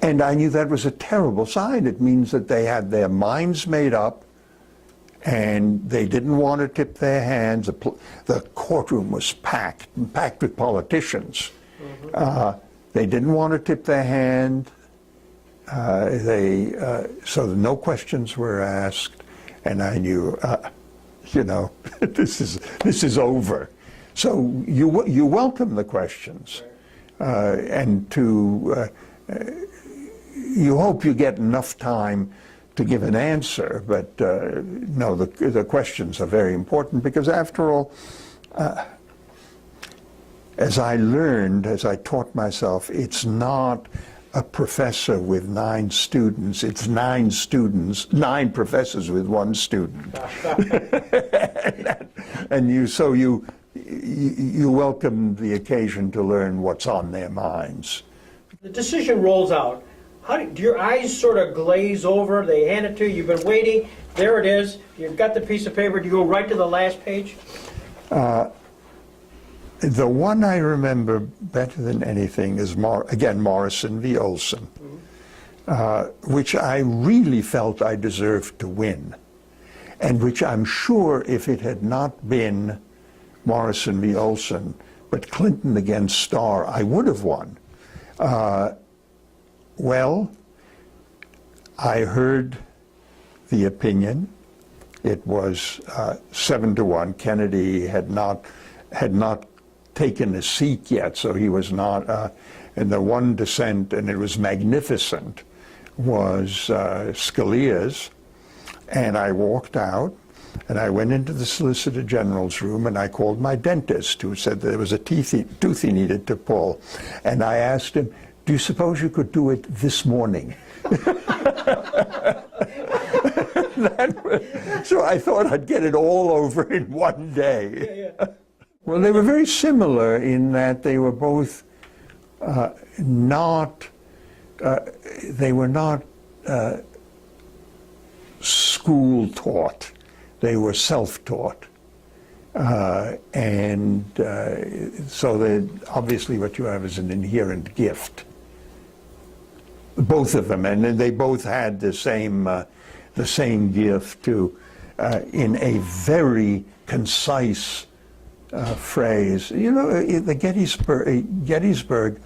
And I knew that was a terrible sign. It means that they had their minds made up, and they didn't want to tip their hands. The courtroom was packed with politicians. They didn't want to tip their hand. So no questions were asked, and I knew, this is over. So you welcome the questions, and you hope you get enough time to give an answer. But no, the questions are very important because, after all, as I learned, as I taught myself, it's not a professor with 9 students, it's 9 professors with 1 student. And you welcome the occasion to learn what's on their minds. The decision rolls out. Do your eyes sort of glaze over? They hand it to you, you've been waiting, there it is, you've got the piece of paper, do you go right to the last page? The one I remember better than anything is, again, Morrison v. Olson, which I really felt I deserved to win, and which I'm sure if it had not been Morrison v. Olson, but Clinton against Starr, I would have won. Well, I heard the opinion. It was 7-1. Kennedy had not taken a seat yet, so he was not, and the one dissent, and it was magnificent, was Scalia's, and I walked out, and I went into the Solicitor General's room, and I called my dentist, who said there was a tooth he needed to pull, and I asked him, "Do you suppose you could do it this morning?" So I thought I'd get it all over in one day. Well, they were very similar in that they were both not school taught. They were self-taught. So obviously what you have is an inherent gift. Both of them, and they both had the same gift to, in a very concise phrase. You know, the Gettysburg,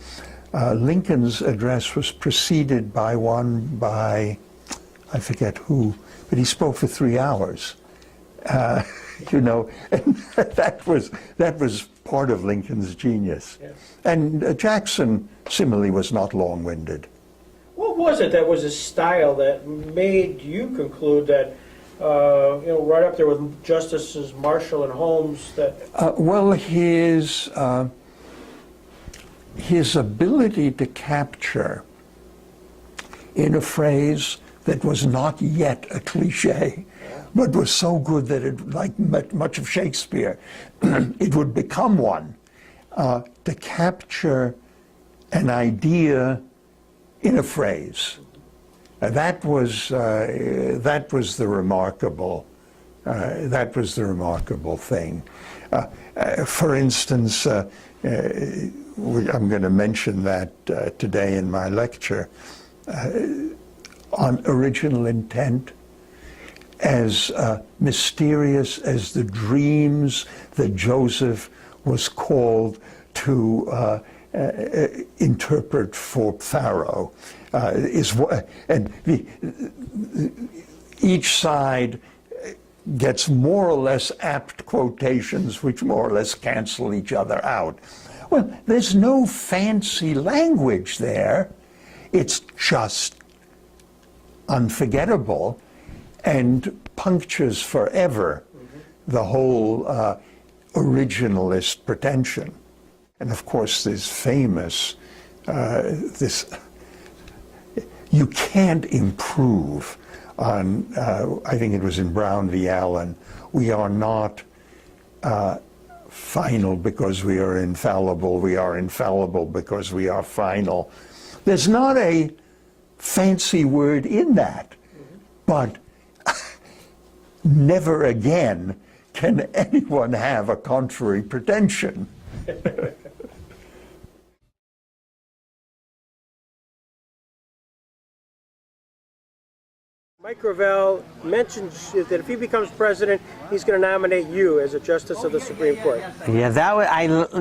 Lincoln's address was preceded by one by I forget who, but he spoke for 3 hours. You know, and that was part of Lincoln's genius. Yes. And Jackson similarly was not long-winded. What was it that was a style that made you conclude that, you know, right up there with Justices Marshall and Holmes, that... Well, his ability to capture in a phrase that was not yet a cliche, but was so good that it, like much of Shakespeare, it would become one, to capture an idea in a phrase. That was the remarkable thing. For instance, I'm going to mention that today in my lecture on original intent. As mysterious as the dreams that Joseph was called to interpret for Pharaoh, each side gets more or less apt quotations which more or less cancel each other out. Well, there's no fancy language there. It's just unforgettable and punctures forever the whole originalist pretension. And of course, this famous, you can't improve on, I think it was in Brown v. Allen, we are not final because we are infallible because we are final. There's not a fancy word in that, but never again can anyone have a contrary pretension. Mike Gravel mentions that if he becomes president, he's going to nominate you as a justice of the Supreme Court. Yeah,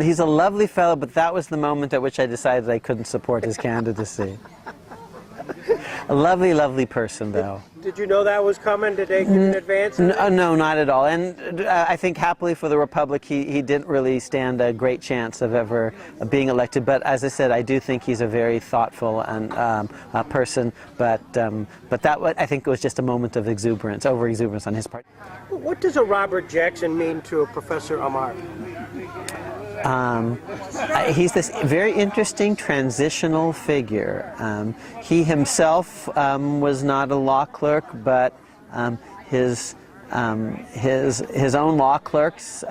he's a lovely fellow, but that was the moment at which I decided I couldn't support his candidacy. A lovely, lovely person, though. Did you know that was coming? Did they give you in advance? No, not at all. And I think happily for the Republic, he didn't really stand a great chance of ever being elected. But as I said, I do think he's a very thoughtful and person. But that, I think, was just a moment of exuberance, over-exuberance on his part. What does a Robert Jackson mean to a Professor Amar? He's this very interesting transitional figure. He himself was not a law clerk, but his own law clerks.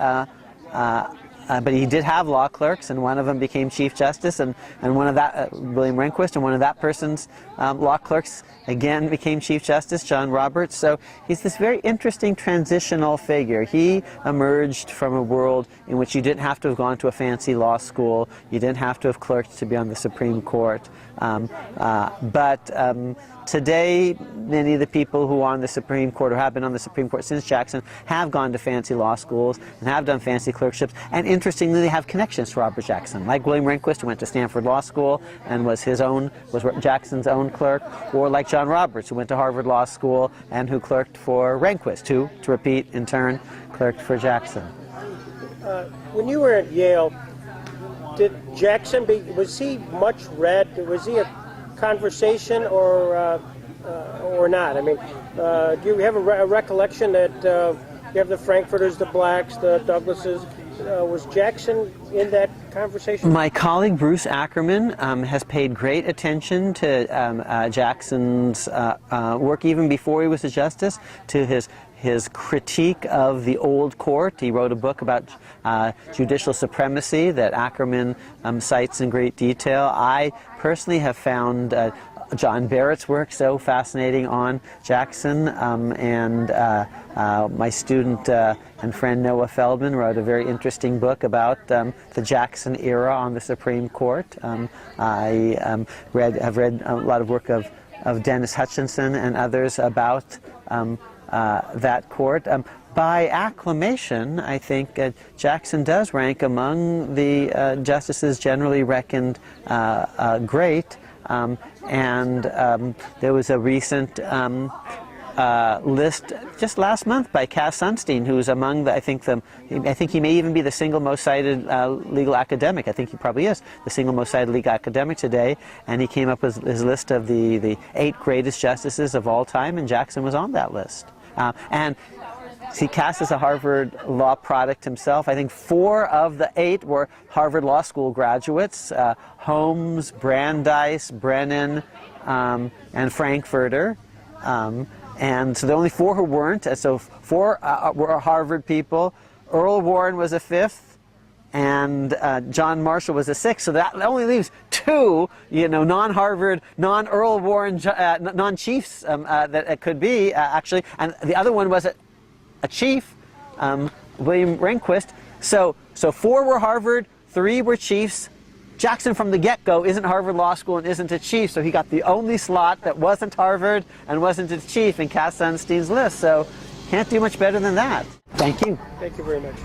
But he did have law clerks, and one of them became Chief Justice, and one of that, William Rehnquist, and one of that person's law clerks again became Chief Justice, John Roberts. So he's this very interesting transitional figure. He emerged from a world in which you didn't have to have gone to a fancy law school, you didn't have to have clerked to be on the Supreme Court. Today, many of the people who are on the Supreme Court, or have been on the Supreme Court since Jackson, have gone to fancy law schools and have done fancy clerkships. And interestingly, they have connections to Robert Jackson, like William Rehnquist, who went to Stanford Law School and was Jackson's own clerk, or like John Roberts, who went to Harvard Law School and who clerked for Rehnquist, who, to repeat, in turn, clerked for Jackson. When you were at Yale, did Jackson was he much read? Was he a conversation or not? I mean, do you have a recollection that you have the Frankfurters, the Blacks, the Douglases? Was Jackson in that conversation? My colleague Bruce Ackerman has paid great attention to Jackson's work even before he was a justice, to his critique of the old court. He wrote a book about judicial supremacy that Ackerman cites in great detail. I personally have found John Barrett's work so fascinating on Jackson, and my student and friend Noah Feldman wrote a very interesting book about the Jackson era on the Supreme Court. I have read a lot of work of Dennis Hutchinson and others about that court. By acclamation, I think Jackson does rank among the justices generally reckoned great. There was a recent list just last month by Cass Sunstein, who's among the, I think he may even be the single most cited legal academic. I think he probably is the single most cited legal academic today. And he came up with his list of the 8 greatest justices of all time, and Jackson was on that list. And see, Cass is a Harvard Law product himself. I think 4 of the 8 were Harvard Law School graduates: Holmes, Brandeis, Brennan, and Frankfurter. And so the only 4 who weren't, so 4 were Harvard people. Earl Warren was a 5th, and John Marshall was a 6th. So that only leaves 2, non-Harvard, non-Earl Warren, non-chiefs that it could be, actually. And the other one was a chief, William Rehnquist. So 4 were Harvard, 3 were chiefs. Jackson from the get-go isn't Harvard Law School and isn't a chief, so he got the only slot that wasn't Harvard and wasn't a chief in Cass Sunstein's list. So can't do much better than that. Thank you. Thank you very much.